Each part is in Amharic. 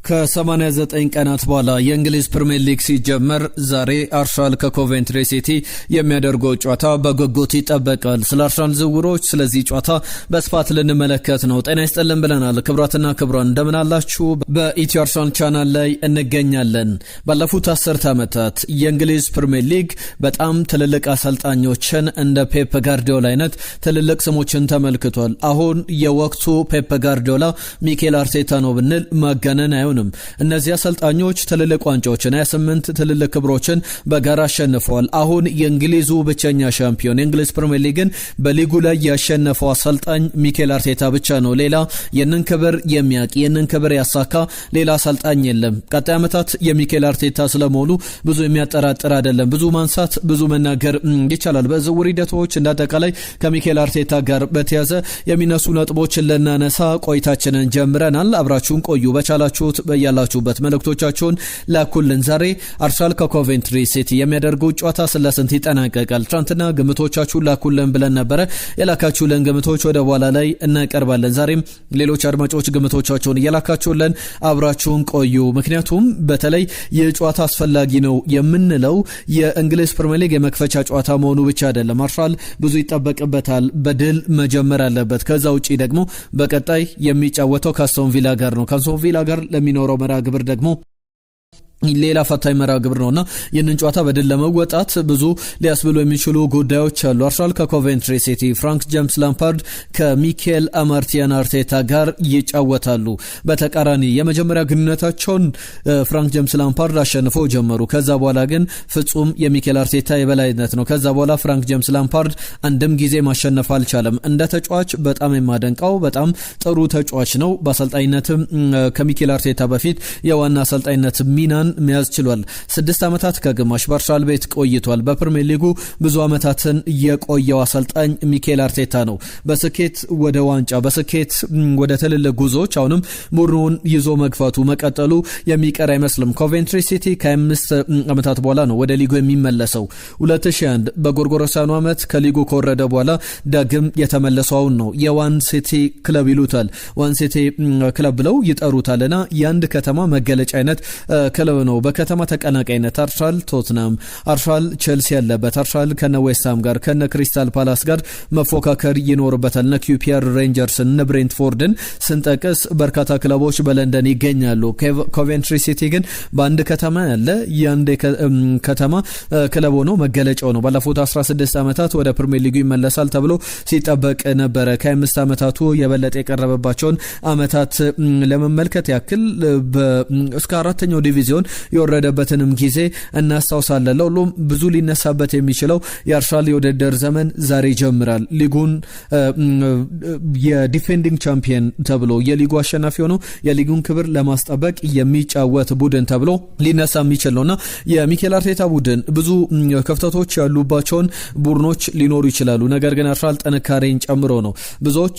ከ89 ቀናት በኋላ የእንግሊዝ ፕሪሚየር ሊግ ሲጀመር ዛሬ አርሰናል ከኮቬንትሪ ሲቲ የሚያደርገው ጨዋታ በጉጉት ይጠበቃል። ስለ አርሰናል ዝውውሮች ስለዚህ ጨዋታ በስፋት ልንመለከት ነው። ጤና ይስጥልን ብለናል። ክብራትና ክብራን እንደምን አላችሁ? በኢትዮ አርሰናል ቻናል ላይ እንገኛለን። ባለፉት 10 ዓመታት የእንግሊዝ ፕሪሚየር ሊግ በጣም ትልልቅ አሰልጣኞችን እንደ ፔፕ ጋርዲዮላ አይነት ትልልቅ ስሞችን ተመልክቷል። አሁን የወቅቱ ፔፕ ጋርዲዮላ ሚኬል አርቴታ ነው ብንል ማጋነን አይሆንም። እነዚህ አሰልጣኞች ትልልቅ ዋንጫዎችን 28 ትልልቅ ክብሮችን በጋራ አሸንፈዋል። አሁን የእንግሊዙ ብቸኛ ሻምፒዮን የእንግሊዝ ፕሪሚየር ሊግን በሊጉ ላይ ያሸነፈው አሰልጣኝ ሚኬል አርቴታ ብቻ ነው። ሌላ የነን ክብር የሚያቅ የነን ክብር ያሳካ ሌላ አሰልጣኝ የለም። ቀጣይ ዓመታት የሚኬል አርቴታ ስለመሆኑ ብዙ የሚያጠራጥር አይደለም። ብዙ ማንሳት ብዙ መናገር ይቻላል። በዝውውር ሂደቶች እንዳጠቃላይ ከሚኬል አርቴታ ጋር በተያዘ የሚነሱ ነጥቦችን ልናነሳ ቆይታችንን ጀምረናል። አብራችሁን ቆዩ። በቻላችሁት በያላችሁበት መልእክቶቻችሁን ላኩልን። ዛሬ አርሰናል ከኮቬንትሪ ሲቲ የሚያደርገው ጨዋታ ስለስንት ይጠናቀቃል? ትናንትና ግምቶቻችሁን ላኩልን ብለን ነበረ። የላካችሁልን ግምቶች ወደ በኋላ ላይ እናቀርባለን። ዛሬም ሌሎች አድማጮች ግምቶቻቸውን እየላካችሁልን አብራችሁን ቆዩ። ምክንያቱም በተለይ የጨዋታ አስፈላጊ ነው የምንለው የእንግሊዝ ፕሪሚየር ሊግ የመክፈቻ ጨዋታ መሆኑ ብቻ አይደለም። አርሰናል ብዙ ይጠበቅበታል። በድል መጀመር አለበት። ከዛ ውጪ ደግሞ በቀጣይ የሚጫወተው ከአስቶን ቪላ ጋር ነው። ከአስቶን ቪላ ጋር ለሚኖረው መርሃ ግብር ደግሞ ሌላ ፈታኝ መርሃ ግብር ነውና ይህንን ጨዋታ በድል ለመወጣት ብዙ ሊያስብሉ የሚችሉ ጉዳዮች አሉ። አርሰናል ከኮቬንትሪ ሲቲ ፍራንክ ጄምስ ላምፓርድ ከሚኬል አማርቲያን አርቴታ ጋር ይጫወታሉ። በተቃራኒ የመጀመሪያ ግንኙነታቸውን ፍራንክ ጄምስ ላምፓርድ አሸንፈው ጀመሩ። ከዛ በኋላ ግን ፍጹም የሚኬል አርቴታ የበላይነት ነው። ከዛ በኋላ ፍራንክ ጄምስ ላምፓርድ አንድም ጊዜ ማሸነፍ አልቻለም። እንደ ተጫዋች በጣም የማደንቀው በጣም ጥሩ ተጫዋች ነው። በአሰልጣኝነትም ከሚኬል አርቴታ በፊት የዋና አሰልጣኝነት ሚናን መያዝ ችሏል። 6 ዓመታት ከግማሽ በአርሰናል ቤት ቆይቷል። በፕሪሚየር ሊጉ ብዙ ዓመታትን የቆየው አሰልጣኝ ሚኬል አርቴታ ነው። በስኬት ወደ ዋንጫ በስኬት ወደ ትልልቅ ጉዞዎች አሁንም ቡድኑን ይዞ መግፋቱ መቀጠሉ የሚቀር አይመስልም። ኮቬንትሪ ሲቲ ከ5 ዓመታት በኋላ ነው ወደ ሊጉ የሚመለሰው። 2001 በጎርጎሮሳውያኑ ዓመት ከሊጉ ከወረደ በኋላ ዳግም የተመለሰው አሁን ነው። የዋን ሲቲ ክለብ ይሉታል። ዋን ሲቲ ክለብ ብለው ይጠሩታልና የአንድ ከተማ መገለጫ አይነት ክለብ ነው። በከተማ ተቀናቃይነት አርሰናል ቶትናም፣ አርሰናል ቼልሲ ያለበት፣ አርሰናል ከነ ዌስትሃም ጋር ከነ ክሪስታል ፓላስ ጋር መፎካከር ይኖርበታል። እነ ኪውፒአር ሬንጀርስን እነ ብሬንትፎርድን ስንጠቅስ በርካታ ክለቦች በለንደን ይገኛሉ። ኮቬንትሪ ሲቲ ግን በአንድ ከተማ ያለ የአንድ ከተማ ክለብ ሆኖ መገለጫው ነው። ባለፉት 16 ዓመታት ወደ ፕሪሚየር ሊጉ ይመለሳል ተብሎ ሲጠበቅ ነበረ። ከ5 ዓመታቱ የበለጠ የቀረበባቸውን ዓመታት ለመመልከት ያክል እስከ 4ኛው ዲቪዚዮን የወረደበትንም ጊዜ እናስታውሳለን። ለሁሉም ብዙ ሊነሳበት የሚችለው የአርሰናል የውድድር ዘመን ዛሬ ይጀምራል። ሊጉን የዲፌንዲንግ ቻምፒየን ተብሎ የሊጉ አሸናፊ ሆኖ የሊጉን ክብር ለማስጠበቅ የሚጫወት ቡድን ተብሎ ሊነሳ የሚችል ነውና የሚኬል አርቴታ ቡድን ብዙ ክፍተቶች ያሉባቸውን ቡድኖች ሊኖሩ ይችላሉ። ነገር ግን አርሰናል ጥንካሬን ጨምሮ ነው ብዙዎች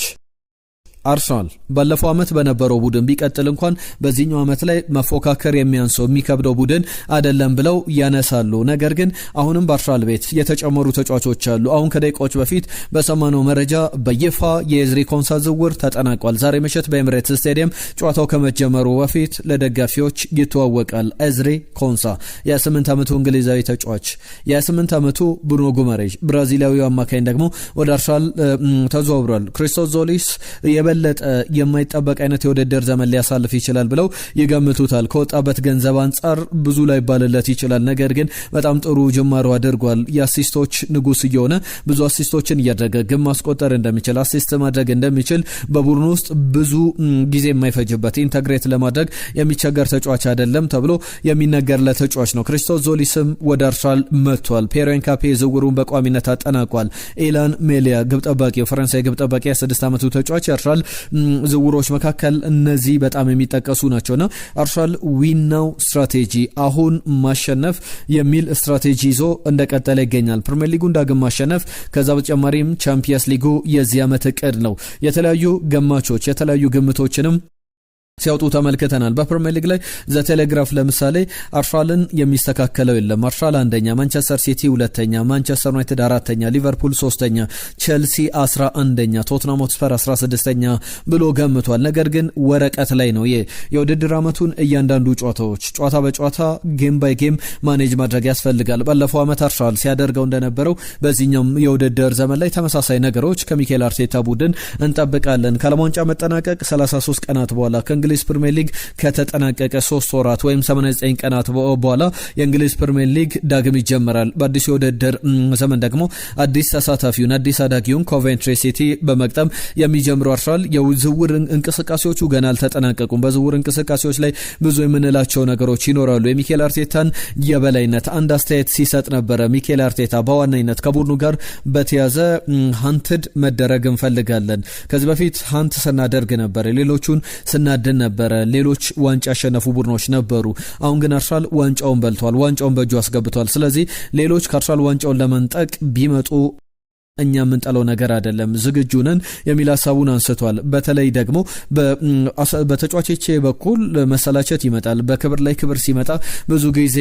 አርሰናል ባለፈው ዓመት በነበረው ቡድን ቢቀጥል እንኳን በዚህኛው ዓመት ላይ መፎካከር የሚያንሰው የሚከብደው ቡድን አይደለም ብለው ያነሳሉ። ነገር ግን አሁንም በአርሰናል ቤት የተጨመሩ ተጫዋቾች አሉ። አሁን ከደቂቃዎች በፊት በሰማነው መረጃ በይፋ የኤዝሪ ኮንሳ ዝውውር ተጠናቋል። ዛሬ ምሽት በኤምሬትስ ስታዲየም ጨዋታው ከመጀመሩ በፊት ለደጋፊዎች ይተዋወቃል። ኤዝሪ ኮንሳ የ8 ዓመቱ እንግሊዛዊ ተጫዋች፣ የ8 ዓመቱ ብሩኖ ጉመሬዥ ብራዚላዊው አማካኝ ደግሞ ወደ አርሰናል ተዘዋውሯል። ክሪስቶስ ዞሊስ የበለጠ የማይጠበቅ አይነት የውድድር ዘመን ሊያሳልፍ ይችላል ብለው ይገምቱታል። ከወጣበት ገንዘብ አንጻር ብዙ ላይ ባልለት ይችላል። ነገር ግን በጣም ጥሩ ጅማሮ አድርጓል። የአሲስቶች ንጉስ እየሆነ ብዙ አሲስቶችን እያደረገ ግን ማስቆጠር እንደሚችል አሲስት ማድረግ እንደሚችል በቡድኑ ውስጥ ብዙ ጊዜ የማይፈጅበት ኢንተግሬት ለማድረግ የሚቸገር ተጫዋች አይደለም ተብሎ የሚነገርለት ተጫዋች ነው። ክሪስቶስ ዞሊስም ወደ አርሰናል መጥቷል። ፒየር ኤንካፔ ዝውውሩን በቋሚነት አጠናቋል። ኤላን ሜሊያ ግብ ጠባቂ ፈረንሳይ ግብ ጠባቂ 6 ዓመቱ ተጫዋች አርሰናል ዝውውሮች መካከል እነዚህ በጣም የሚጠቀሱ ናቸውና አርሰናል ዊን ናው ስትራቴጂ አሁን ማሸነፍ የሚል ስትራቴጂ ይዞ እንደቀጠለ ይገኛል። ፕሪሚየር ሊጉን ዳግም ማሸነፍ፣ ከዛ በተጨማሪም ቻምፒየንስ ሊጉ የዚህ ዓመት እቅድ ነው። የተለያዩ ገማቾች የተለያዩ ግምቶችንም ሲያወጡ ተመልክተናል። በፕሪሚየር ሊግ ላይ ዘ ቴሌግራፍ ለምሳሌ አርሰናልን የሚስተካከለው የለም። አርሰናል አንደኛ፣ ማንቸስተር ሲቲ ሁለተኛ፣ ማንቸስተር ዩናይትድ አራተኛ፣ ሊቨርፑል ሶስተኛ፣ ቼልሲ 11ኛ፣ ቶትናም ሆትስፐር 16ኛ ብሎ ገምቷል። ነገር ግን ወረቀት ላይ ነው። የውድድር ዓመቱን እያንዳንዱ ጨዋታ በጨዋታ ጌም ባይ ጌም ማኔጅ ማድረግ ያስፈልጋል። ባለፈው ዓመት አርሰናል ሲያደርገው እንደነበረው በዚህኛውም የውድድር ዘመን ላይ ተመሳሳይ ነገሮች ከሚኬል አርቴታ ቡድን እንጠብቃለን። ከዓለም ዋንጫ መጠናቀቅ 33 ቀናት በኋላ ከእንግሊዝ ፕሪሚየር ሊግ ከተጠናቀቀ 3 ወራት ወይም 89 ቀናት በኋላ የእንግሊዝ ፕሪሚየር ሊግ ዳግም ይጀምራል። በአዲሱ የውድድር ዘመን ደግሞ አዲስ ተሳታፊውን አዲስ አዳጊውን ኮቬንትሪ ሲቲ በመቅጠም የሚጀምረው አርሰናል የዝውውር እንቅስቃሴዎቹ ገና አልተጠናቀቁም። በዝውውር እንቅስቃሴዎች ላይ ብዙ የምንላቸው ነገሮች ይኖራሉ። የሚኬል አርቴታን የበላይነት አንድ አስተያየት ሲሰጥ ነበረ። ሚኬል አርቴታ በዋናነት ከቡድኑ ጋር በተያዘ ሃንትድ መደረግ እንፈልጋለን። ከዚህ በፊት ሃንት ስናደርግ ነበር፣ ሌሎቹን ስናድን ነበረ፣ ሌሎች ዋንጫ ያሸነፉ ቡድኖች ነበሩ። አሁን ግን አርሰናል ዋንጫውን በልቷል፣ ዋንጫውን በእጁ አስገብቷል። ስለዚህ ሌሎች ከአርሰናል ዋንጫውን ለመንጠቅ ቢመጡ እኛ የምንጠለው ነገር አይደለም፣ ዝግጁ ነን የሚል ሀሳቡን አንስቷል። በተለይ ደግሞ በተጫዋቾች በኩል መሰላቸት ይመጣል። በክብር ላይ ክብር ሲመጣ ብዙ ጊዜ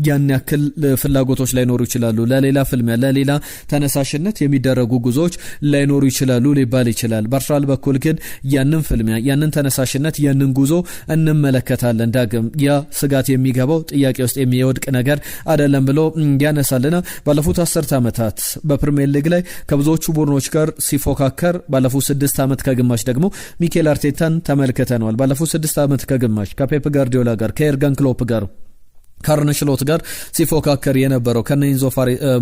ያን ያክል ፍላጎቶች ላይኖሩ ይችላሉ። ለሌላ ፍልሚያ፣ ለሌላ ተነሳሽነት የሚደረጉ ጉዞዎች ላይኖሩ ይችላሉ ሊባል ይችላል። በአርሰናል በኩል ግን ያንን ፍልሚያ፣ ያንን ተነሳሽነት፣ ያንን ጉዞ እንመለከታለን። ዳግም ያ ስጋት የሚገባው ጥያቄ ውስጥ የሚወድቅ ነገር አይደለም ብሎ ያነሳልና ባለፉት 10 ዓመታት በፕሪሚየር ሊግ ላይ ከብዙዎቹ ቡድኖች ጋር ሲፎካከር ባለፉት 6 ዓመት ከግማሽ ደግሞ ሚኬል አርቴታን ተመልክተናል። ባለፉት 6 ዓመት ከግማሽ ከፔፕ ጋርዲዮላ ጋር፣ ከኤርገን ክሎፕ ጋር፣ ከአርነ ስሎት ጋር ሲፎካከር የነበረው ከኤንዞ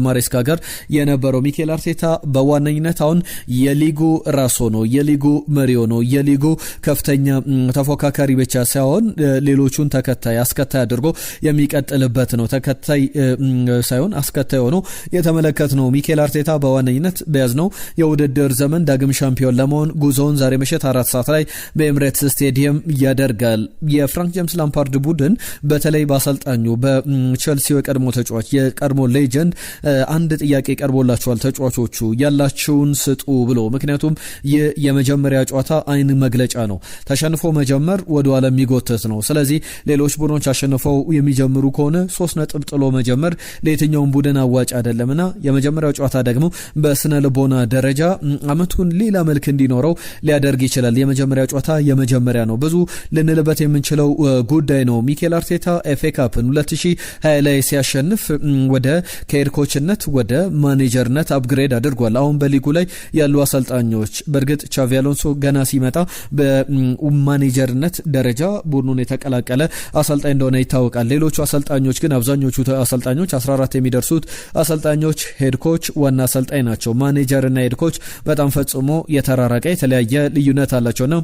ማሬስካ ጋር የነበረው ሚኬል አርቴታ በዋነኝነት አሁን የሊጉ ራስ ሆኖ የሊጉ መሪ ሆኖ የሊጉ ከፍተኛ ተፎካካሪ ብቻ ሳይሆን ሌሎቹን አስከታይ አድርጎ የሚቀጥልበት ነው። ተከታይ ሳይሆን አስከታይ ሆኖ የተመለከትነው ሚኬል አርቴታ በዋነኝነት በያዝነው የውድድር ዘመን ዳግም ሻምፒዮን ለመሆን ጉዞውን ዛሬ ምሽት 4 ሰዓት ላይ በኤምሬትስ ስቴዲየም ያደርጋል። የፍራንክ ጄምስ ላምፓርድ ቡድን በተለይ በአሰልጣኙ በቼልሲው የቀድሞ ተጫዋች የቀድሞ ሌጀንድ አንድ ጥያቄ ቀርቦላቸዋል። ተጫዋቾቹ ያላቸውን ስጡ ብሎ። ምክንያቱም የመጀመሪያ ጨዋታ አይን መግለጫ ነው። ተሸንፎ መጀመር ወደ ኋላ የሚጎተት ነው። ስለዚህ ሌሎች ቡድኖች አሸንፈው የሚጀምሩ ከሆነ 3 ነጥብ ጥሎ መጀመር ለየትኛውም ቡድን አዋጭ አይደለምና የመጀመሪያው ጨዋታ ደግሞ በስነ ልቦና ደረጃ አመቱን ሌላ መልክ እንዲኖረው ሊያደርግ ይችላል። የመጀመሪያ ጨዋታ የመጀመሪያ ነው። ብዙ ልንልበት የምንችለው ጉዳይ ነው። ሚኬል አርቴታ ኤፍኤ ካፕን 2020 ላይ ሲያሸንፍ ወደ ከሄድ ኮችነት ወደ ማኔጀርነት አፕግሬድ አድርጓል። አሁን በሊጉ ላይ ያሉ አሰልጣኞች በእርግጥ ቻቪ አሎንሶ ገና ሲመጣ በማኔጀርነት ደረጃ ቡድኑን የተቀላቀለ አሰልጣኝ እንደሆነ ይታወቃል። ሌሎቹ አሰልጣኞች ግን አብዛኞቹ አሰልጣኞች 14 የሚደርሱት አሰልጣኞች ሄድ ኮች ዋና አሰልጣኝ ናቸው። ማኔጀርና ሄድ ኮች በጣም ፈጽሞ የተራራቀ የተለያየ ልዩነት አላቸው ነው።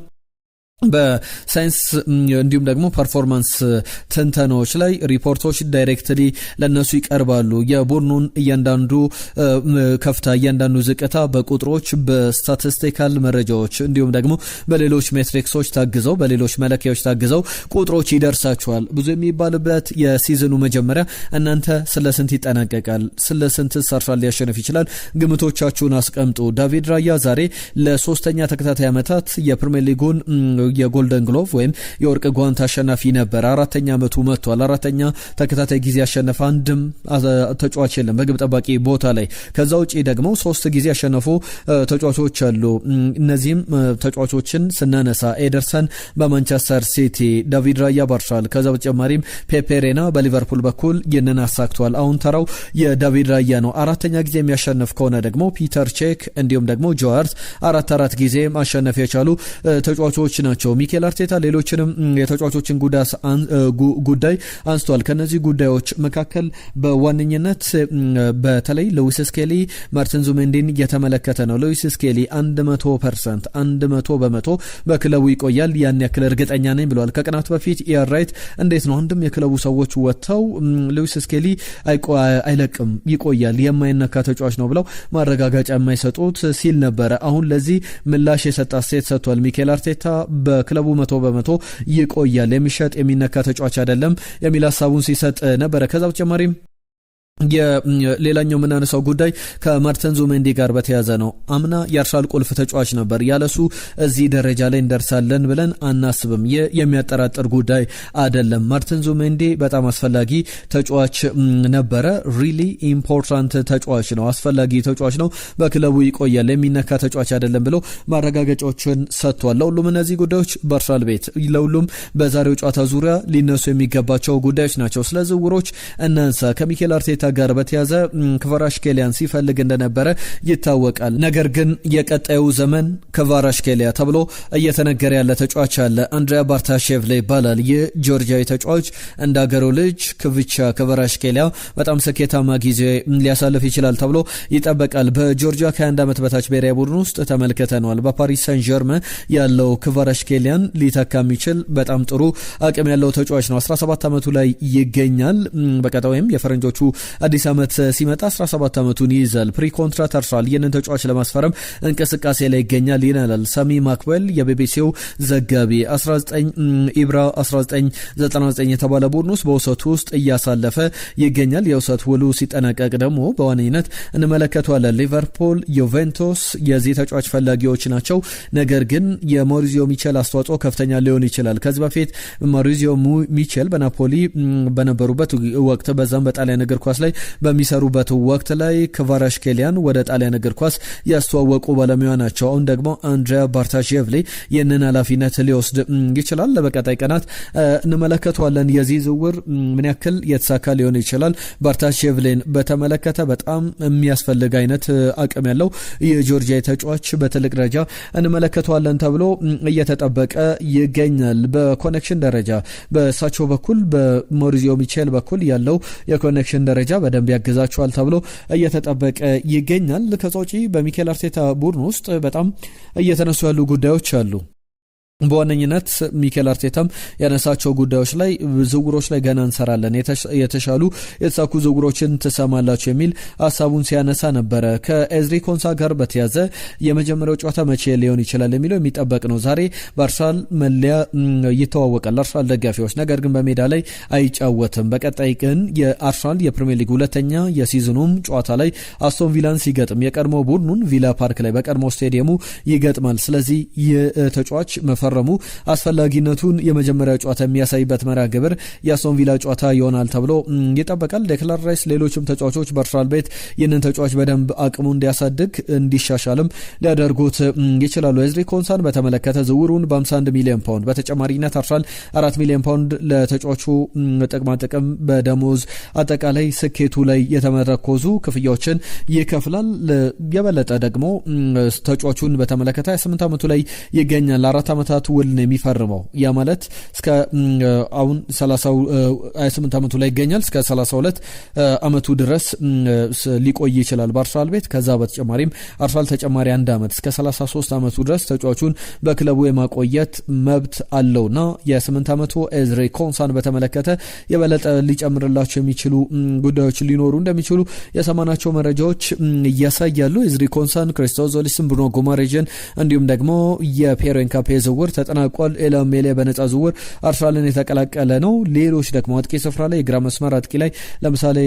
በሳይንስ እንዲሁም ደግሞ ፐርፎርማንስ ትንተናዎች ላይ ሪፖርቶች ዳይሬክትሊ ለነሱ ይቀርባሉ። የቡድኑን እያንዳንዱ ከፍታ፣ እያንዳንዱ ዝቅታ በቁጥሮች በስታቲስቲካል መረጃዎች እንዲሁም ደግሞ በሌሎች ሜትሪክሶች ታግዘው በሌሎች መለኪያዎች ታግዘው ቁጥሮች ይደርሳቸዋል። ብዙ የሚባልበት የሲዝኑ መጀመሪያ እናንተ ስለ ስንት ይጠናቀቃል፣ ስለ ስንት አርሰናል ሊያሸንፍ ይችላል፣ ግምቶቻችሁን አስቀምጡ። ዳቪድ ራያ ዛሬ ለ3ኛ ተከታታይ ዓመታት የፕሪሚየር ሊጉን የጎልደን ግሎቭ ወይም የወርቅ ጓንት አሸናፊ ነበር። 4ኛ ዓመቱ መጥቷል። 4ኛ ተከታታይ ጊዜ ያሸነፈ አንድም ተጫዋች የለም በግብ ጠባቂ ቦታ ላይ። ከዛ ውጪ ደግሞ 3 ጊዜ ያሸነፉ ተጫዋቾች አሉ። እነዚህም ተጫዋቾችን ስናነሳ ኤደርሰን በማንቸስተር ሲቲ፣ ዳቪድ ራያ በአርሰናል፣ ከዛ በተጨማሪም ፔፔ ሬና በሊቨርፑል በኩል ይህንን አሳክቷል። አሁን ተራው የዳቪድ ራያ ነው። 4ኛ ጊዜ የሚያሸንፍ ከሆነ ደግሞ ፒተር ቼክ እንዲሁም ደግሞ ጆዋርት 4 ጊዜ ማሸነፍ የቻሉ ተጫዋቾች ናቸው። ሚኬል አርቴታ ሌሎችንም የተጫዋቾችን ጉዳይ አንስቷል። ከነዚህ ጉዳዮች መካከል በዋነኝነት በተለይ ሉዊስ ስኬሊ ማርቲን ዙሜንዲን እየተመለከተ ነው። ሉዊስ ስኬሊ 100% 100% በክለቡ ይቆያል፣ ያን ያክል እርግጠኛ ነኝ ብለዋል። ከቀናት በፊት ኢያን ራይት እንዴት ነው አንድም የክለቡ ሰዎች ወጥተው ሉዊስ ስኬሊ አይለቅም ይቆያል የማይነካ ተጫዋች ነው ብለው ማረጋጋጫ የማይሰጡት ሲል ነበረ። አሁን ለዚህ ምላሽ የሰጣ ሴት ሰጥቷል። ሚኬል አርቴታ በክለቡ 100% ይቆያል፣ የሚሸጥ የሚነካ ተጫዋች አይደለም የሚል ሀሳቡን ሲሰጥ ነበረ። ከዛ በተጨማሪም የሌላኛው ምናነሳው ጉዳይ ከማርቲን ዙቢሜንዲ ጋር በተያያዘ ነው። አምና የአርሰናል ቁልፍ ተጫዋች ነበር። ያለሱ እዚህ ደረጃ ላይ እንደርሳለን ብለን አናስብም። የሚያጠራጥር ጉዳይ አይደለም። ማርቲን ዙቢሜንዲ በጣም አስፈላጊ ተጫዋች ነበረ። ሪሊ ኢምፖርታንት ተጫዋች ነው፣ አስፈላጊ ተጫዋች ነው፣ በክለቡ ይቆያል፣ የሚነካ ተጫዋች አይደለም ብሎ ማረጋገጫዎችን ሰጥቷል። ለሁሉም እነዚህ ጉዳዮች በአርሰናል ቤት ለሁሉም በዛሬው ጨዋታ ዙሪያ ሊነሱ የሚገባቸው ጉዳዮች ናቸው። ስለ ዝውውሮች እናንሳ። ከሚኬል አርቴታ ጋር በተያዘ ክቫራትስኬሊያን ሲፈልግ እንደነበረ ይታወቃል። ነገር ግን የቀጣዩ ዘመን ክቫራትስኬሊያ ተብሎ እየተነገረ ያለ ተጫዋች አለ። አንድሪያ ባርታሼቭ ይባላል። የጆርጂያዊ ተጫዋች እንዳገሩ ልጅ ክቪቻ ክቫራትስኬሊያ በጣም ስኬታማ ጊዜ ሊያሳልፍ ይችላል ተብሎ ይጠበቃል። በጆርጂያ ከ21 ዓመት በታች ብሔራዊ ቡድን ውስጥ ተመልክተናል። በፓሪስ ሳን ዠርመን ያለው ክቫራትስኬሊያን ሊተካ የሚችል በጣም ጥሩ አቅም ያለው ተጫዋች ነው። 17 ዓመቱ ላይ ይገኛል። በቀጣዩ ወይም የፈረንጆቹ አዲስ ዓመት ሲመጣ 17 ዓመቱን ይይዛል። ፕሪ ኮንትራት አርሰናል ይህንን ተጫዋች ለማስፈረም እንቅስቃሴ ላይ ይገኛል ይላል ሳሚ ማክዌል የቢቢሲው ዘጋቢ። 1999 የተባለ ቡድን ውስጥ በውሰቱ ውስጥ እያሳለፈ ይገኛል። የውሰት ውሉ ሲጠናቀቅ ደግሞ በዋነኝነት እንመለከተዋለን። ሊቨርፑል፣ ዩቬንቱስ የዚህ ተጫዋች ፈላጊዎች ናቸው። ነገር ግን የማውሪዚዮ ሚቼል አስተዋጽኦ ከፍተኛ ሊሆን ይችላል። ከዚህ በፊት ማውሪዚዮ ሚቼል በናፖሊ በነበሩበት ወቅት በዛም በጣሊያን እግር ኳስ ላይ በሚሰሩበት ወቅት ላይ ክቫራትስኬሊያን ወደ ጣሊያን እግር ኳስ ያስተዋወቁ ባለሙያ ናቸው። አሁን ደግሞ አንድሪያ ባርታሼቭ ይህንን ኃላፊነት ሊወስድ ይችላል። በቀጣይ ቀናት እንመለከተዋለን። የዚህ ዝውውር ምን ያክል የተሳካ ሊሆን ይችላል። ባርታሼቭን በተመለከተ በጣም የሚያስፈልግ አይነት አቅም ያለው የጆርጂያ ተጫዋች በትልቅ ደረጃ እንመለከተዋለን ተብሎ እየተጠበቀ ይገኛል። በኮኔክሽን ደረጃ በሳቸው በኩል በማውሪዚዮ ሚቼል በኩል ያለው የኮኔክሽን ደረጃ በደንብ ያገዛቸዋል ተብሎ እየተጠበቀ ይገኛል። ከዛ ውጪ በሚኬል አርቴታ ቡድን ውስጥ በጣም እየተነሱ ያሉ ጉዳዮች አሉ። በዋነኝነት ሚኬል አርቴታም ያነሳቸው ጉዳዮች ላይ ዝውውሮች ላይ ገና እንሰራለን፣ የተሻሉ የተሳኩ ዝውውሮችን ትሰማላችሁ የሚል ሀሳቡን ሲያነሳ ነበረ። ከኤዝሪ ኮንሳ ጋር በተያዘ የመጀመሪያው ጨዋታ መቼ ሊሆን ይችላል የሚለው የሚጠበቅ ነው። ዛሬ በአርሰናል መለያ ይተዋወቃል አርሰናል ደጋፊዎች፣ ነገር ግን በሜዳ ላይ አይጫወትም። በቀጣይ ግን የአርሰናል የፕሪሚየር ሊግ ሁለተኛ የሲዝኑም ጨዋታ ላይ አስቶን ቪላን ሲገጥም የቀድሞ ቡድኑን ቪላ ፓርክ ላይ በቀድሞ ስቴዲየሙ ይገጥማል። ስለዚህ የተጫዋች ፈረሙ አስፈላጊነቱን የመጀመሪያ ጨዋታ የሚያሳይበት መርሃ ግብር የአስቶን ቪላ ጨዋታ ይሆናል ተብሎ ይጠበቃል። ዴክላን ራይስ ሌሎችም ተጫዋቾች በአርሰናል ቤት ይህንን ተጫዋች በደንብ አቅሙ እንዲያሳድግ እንዲሻሻልም ሊያደርጉት ይችላሉ። ኤዝሪ ኮንሳን በተመለከተ ዝውውሩን በ51 ሚሊዮን ፓውንድ በተጨማሪነት አርሰናል 4 ሚሊዮን ፓውንድ ለተጫዋቹ ጥቅም በደሞዝ አጠቃላይ ስኬቱ ላይ የተመረኮዙ ክፍያዎችን ይከፍላል። የበለጠ ደግሞ ተጫዋቹን በተመለከተ 28 ዓመቱ ላይ ይገኛል። 4 ዓመታት ውል ነው የሚፈርመው። ያ ማለት እስከ አሁን 28 ዓመቱ ላይ ይገኛል። እስከ 32 ዓመቱ ድረስ ሊቆይ ይችላል በአርሰናል ቤት። ከዛ በተጨማሪም አርሰናል ተጨማሪ 1 ዓመት እስከ 33 ዓመቱ ድረስ ተጫዋቹን በክለቡ የማቆየት መብት አለውና የ8 ዓመቱ ኤዝሪ ኮንሳን በተመለከተ የበለጠ ሊጨምርላቸው የሚችሉ ጉዳዮች ሊኖሩ እንደሚችሉ የሰማናቸው መረጃዎች ያሳያሉ። ኤዝሪ ኮንሳን፣ ክሪስቶዞሊስን፣ ብሩኖ ጉማሬዥን እንዲሁም ደግሞ የፒየር ኤንካፔ ዝውውር ተጠናቋል። ኤላም ሜሌ በነፃ ዝውውር አርሰናልን የተቀላቀለ ነው። ሌሎች ደግሞ አጥቂ ስፍራ ላይ የግራ መስመር አጥቂ ላይ ለምሳሌ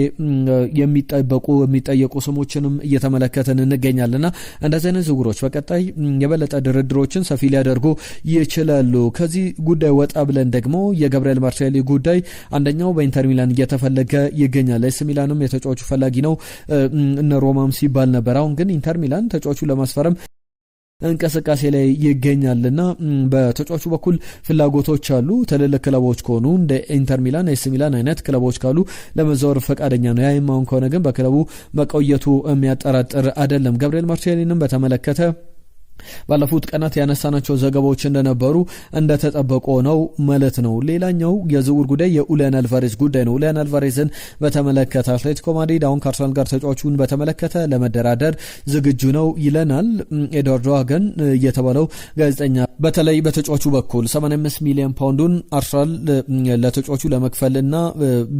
የሚጠየቁ ስሞችንም እየተመለከተን እንገኛልና እንደዚህ አይነት ዝውውሮች በቀጣይ የበለጠ ድርድሮችን ሰፊ ሊያደርጉ ይችላሉ። ከዚህ ጉዳይ ወጣ ብለን ደግሞ የጋብሪኤል ማርቲኔሊ ጉዳይ አንደኛው በኢንተር ሚላን እየተፈለገ ይገኛል። ኤሲ ሚላንም የተጫዋቹ ፈላጊ ነው እነ ሮማም ሲባል ነበር። አሁን ግን ኢንተር ሚላን ተጫዋቹ ለማስፈረም እንቅስቃሴ ላይ ይገኛልና በተጫዋቹ በኩል ፍላጎቶች አሉ። ትልልቅ ክለቦች ከሆኑ እንደ ኢንተር ሚላን፣ ኤሲ ሚላን አይነት ክለቦች ካሉ ለመዛወር ፈቃደኛ ነው። ያይማውን ከሆነ ግን በክለቡ መቆየቱ የሚያጠራጥር አይደለም። ጋብሪኤል ማርቲኔሊንም በተመለከተ ባለፉት ቀናት ያነሳናቸው ዘገባዎች እንደነበሩ እንደተጠበቁ ነው ማለት ነው። ሌላኛው የዝውውር ጉዳይ የኡሊያን አልቫሬዝ ጉዳይ ነው። ኡሊያን አልቫሬዝን በተመለከተ አትሌቲኮ ማድሪድ አሁን ከአርሰናል ጋር ተጫዋቹን በተመለከተ ለመደራደር ዝግጁ ነው ይለናል ኤድዋርዶ ሃገን የተባለው ጋዜጠኛ። በተለይ በተጫዋቹ በኩል 85 ሚሊዮን ፓውንዱን አርሰናል ለተጫዋቹ ለመክፈልና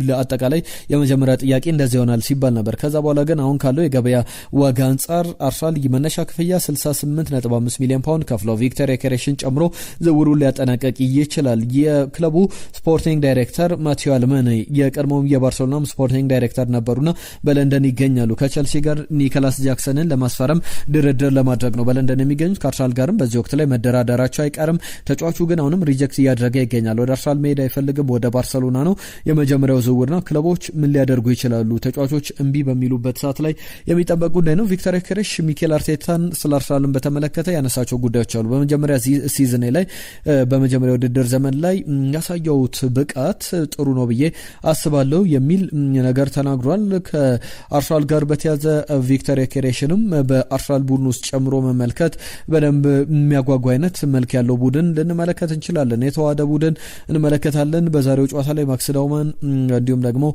ለአጠቃላይ የመጀመሪያ ጥያቄ እንደዚህ ይሆናል ሲባል ነበር። ከዛ በኋላ ግን አሁን ካለው የገበያ ዋጋ አንጻር አርሰናል መነሻ ክፍያ 68 1.5 ሚሊዮን ፓውንድ ከፍለው ቪክተር ዮኬሬሽን ጨምሮ ዝውውሩን ሊያጠናቀቅ ይችላል። የክለቡ ስፖርቲንግ ዳይሬክተር ማቴዎ አልመኒ የቀድሞው የባርሴሎና ስፖርቲንግ ዳይሬክተር ነበሩና በለንደን ይገኛሉ። ከቸልሲ ጋር ኒኮላስ ጃክሰንን ለማስፈረም ድርድር ለማድረግ ነው በለንደን የሚገኙት። ከአርሰናል ጋርም በዚህ ወቅት ላይ መደራደራቸው አይቀርም። ተጫዋቹ ግን አሁንም ሪጀክት እያደረገ ይገኛል። ወደ አርሰናል መሄድ አይፈልግም፣ ወደ ባርሴሎና ነው የመጀመሪያው ዝውውር ነው። ክለቦች ምን ሊያደርጉ ይችላሉ? ተጫዋቾች እምቢ በሚሉበት ሰዓት ላይ የሚጠበቅ ጉዳይ ነው። ቪክተር ዮኬሬሽ ሚኬል አርቴታን ስለ አርሰናልን በተመለከተ ያነሳቸው ጉዳዮች አሉ። በመጀመሪያ ሲዝን ላይ በመጀመሪያ ውድድር ዘመን ላይ ያሳየውት ብቃት ጥሩ ነው ብዬ አስባለሁ የሚል ነገር ተናግሯል። ከአርሰናል ጋር በተያዘ ቪክተር ዮኬሬሽንም በአርሰናል ቡድን ውስጥ ጨምሮ መመልከት በደንብ የሚያጓጓ አይነት መልክ ያለው ቡድን ልንመለከት እንችላለን። የተዋሃደ ቡድን እንመለከታለን። በዛሬው ጨዋታ ላይ ማክስ ዳውማን እንዲሁም ደግሞ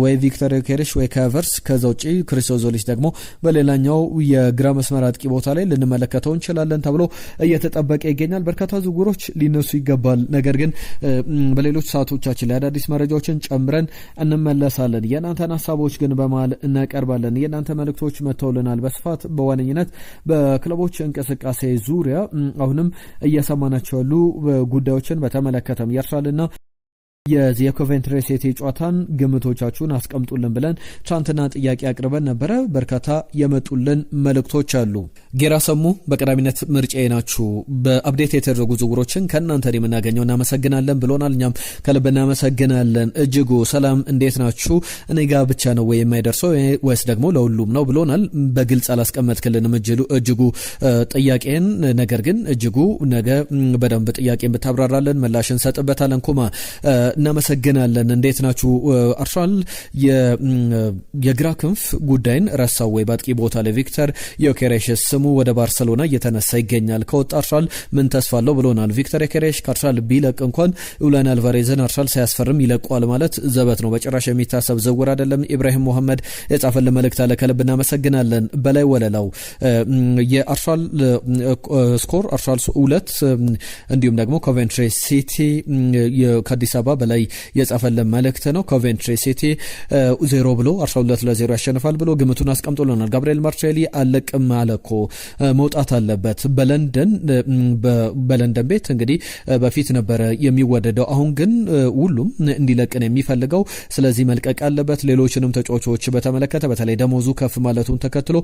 ወይ ቪክተር ዮኬሬሽ ወይ ካቨርስ ከዛ ውጪ ክሪስቶዞሊስ ደግሞ በሌላኛው የግራ መስመር አጥቂ ቦታ ላይ ልንመለከተው እንችላለን ተብሎ እየተጠበቀ ይገኛል። በርካታ ዝውውሮች ሊነሱ ይገባል። ነገር ግን በሌሎች ሰዓቶቻችን ላይ አዳዲስ መረጃዎችን ጨምረን እንመለሳለን። የእናንተን ሀሳቦች ግን በመሃል እናቀርባለን። የእናንተ መልእክቶች መጥተውልናል በስፋት በዋነኝነት በክለቦች እንቅስቃሴ ዙሪያ አሁንም እየሰማናቸው ያሉ ጉዳዮችን በተመለከተም የአርሰናልና የኮቬንትሪ ሲቲ ጨዋታን ግምቶቻችሁን አስቀምጡልን ብለን ትናንትና ጥያቄ አቅርበን ነበረ። በርካታ የመጡልን መልእክቶች አሉ። ጌራ ሰሙ በቀዳሚነት ምርጫዬ ናችሁ፣ በአፕዴት የተደረጉ ዝውውሮችን ከእናንተ የምናገኘው እናመሰግናለን ብሎናል። እኛም ከልብ እናመሰግናለን። እጅጉ ሰላም እንዴት ናችሁ? እኔ ጋ ብቻ ነው ወይ የማይደርሰው ወይስ ደግሞ ለሁሉም ነው ብሎናል። በግልጽ አላስቀመጥክልንም እጅጉ ጥያቄን። ነገር ግን እጅጉ ነገ በደንብ ጥያቄን ብታብራራለን ምላሽ እንሰጥበታለን። ኩማ እናመሰግናለን። እንዴት ናችሁ? አርሰናል የግራ ክንፍ ጉዳይን ረሳው ወይ? በአጥቂ ቦታ ላይ ቪክተር ዮኬሬሽ ስሙ ወደ ባርሰሎና እየተነሳ ይገኛል። ከወጣ አርሰናል ምን ተስፋ አለው ብሎናል። ቪክተር ዮኬሬሽ ከአርሰናል ቢለቅ እንኳን ዩሊያን አልቫሬዝን አርሰናል ሳያስፈርም ይለቋል ማለት ዘበት ነው። በጭራሽ የሚታሰብ ዝውውር አይደለም። ኢብራሂም መሐመድ የጻፈልን መልእክት አለ። ከልብ እናመሰግናለን። በላይ ወለላው የአርሰናል ስኮር አርሰናል 2 እንዲሁም ደግሞ ኮቬንትሪ ሲቲ ከአዲስ አበባ በላይ የጻፈልን መልእክት ነው። ኮቬንትሪ ሲቲ 0 ብሎ 12-0 ያሸንፋል ብሎ ግምቱን አስቀምጦልናል። ጋብሪኤል ማርቲኔሊ አለቅም አለኮ መውጣት አለበት። በለንደን ቤት እንግዲህ በፊት ነበረ የሚወደደው፣ አሁን ግን ሁሉም እንዲለቅን የሚፈልገው፣ ስለዚህ መልቀቅ አለበት። ሌሎችንም ተጫዋቾች በተመለከተ በተለይ ደሞዙ ከፍ ማለቱን ተከትሎ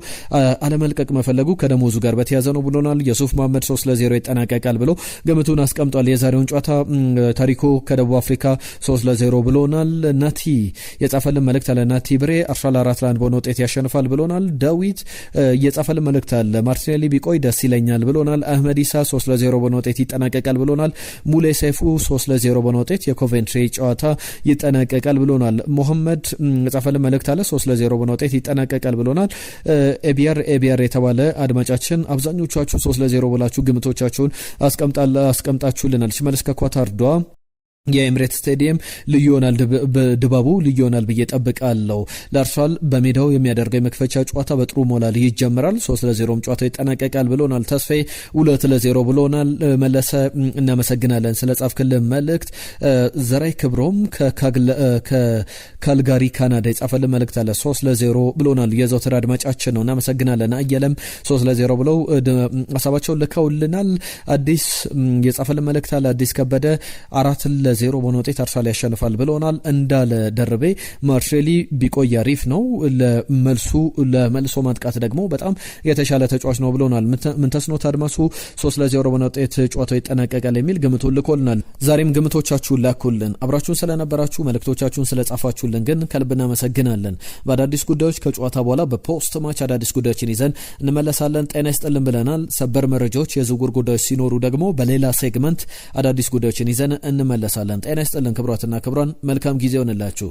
አለመልቀቅ መፈለጉ ከደሞዙ ጋር በተያዘ ነው ብሎናል። የሱፍ መሐመድ 3-0 ይጠናቀቃል ብሎ ግምቱን አስቀምጧል። የዛሬውን ጨዋታ ታሪኮ ከደቡብ አፍሪካ 3-0 ብሎናል። ናቲ የጻፈልን መልእክት አለ። ናቲ ብሬ አርሰናል 4-1 በሆነ ውጤት ያሸንፋል ብሎናል። ዳዊት የጻፈልን መልእክት አለ። ማርቲኔሊ ቢቆይ ደስ ይለኛል ብሎናል። አህመድ ኢሳ 3-0 በሆነ ውጤት ይጠናቀቃል ብሎናል። ሙሌ ሰይፉ 3-0 በሆነ ውጤት የኮቬንትሪ ጨዋታ ይጠናቀቃል ብሎናል። መሐመድ የጻፈልን መልእክት አለ። 3-0 በሆነ ውጤት ይጠናቀቃል ብሎናል። ኤቢአር የተባለ አድማጫችን አብዛኞቻችሁ 3-0 ብላችሁ ግምቶቻችሁን አስቀምጣችሁልናል። ሽመልስ ከኳታር ዶዋ የኤምሬት ስቴዲየም ልዩ ይሆናል፣ ድባቡ ልዩ ይሆናል ብዬ ጠብቃለሁ። ለአርሰናል በሜዳው የሚያደርገው የመክፈቻ ጨዋታ በጥሩ ሞራል ይጀምራል። 3-0 ጨዋታው ይጠናቀቃል ብሎናል። ተስፋዬ 2-0 ብሎናል። መለሰ እናመሰግናለን ስለ ጻፍክልን መልእክት። ዘራይ ክብሮም ከካልጋሪ ካናዳ የጻፈልን መልእክት አለ። 3-0 ብሎናል። የዘውትር አድማጫችን ነው፣ እናመሰግናለን። አየለም 3-0 ብለው ሀሳባቸውን ልከውልናል። አዲስ የጻፈልን መልእክት አለ። አዲስ ከበደ 4-0 በሆነ ውጤት አርሰናል ያሸንፋል ብሎናል። እንዳለ ደርቤ ማርቲኔሊ ቢቆይ አሪፍ ነው፣ ለመልሶ ማጥቃት ደግሞ በጣም የተሻለ ተጫዋች ነው ብሎናል። ምንተስኖት አድማሱ 3-0 በሆነ ውጤት ጨዋታው ይጠናቀቃል የሚል ግምቱን ልኮልናል። ዛሬም ግምቶቻችሁን ላኩልን። አብራችሁን ስለነበራችሁ መልእክቶቻችሁን ስለጻፋችሁልን ግን ከልብ እናመሰግናለን። በአዳዲስ ጉዳዮች ከጨዋታ በኋላ በፖስት ማች አዳዲስ ጉዳዮችን ይዘን እንመለሳለን። ጤና ይስጥልን ብለናል። ሰበር መረጃዎች፣ የዝውውር ጉዳዮች ሲኖሩ ደግሞ በሌላ ሴግመንት አዳዲስ ጉዳዮችን ይዘን እንመለሳለን። ጤና ይስጥልን ክቡራትና ክቡራን፣ መልካም ጊዜ ሆነላችሁ።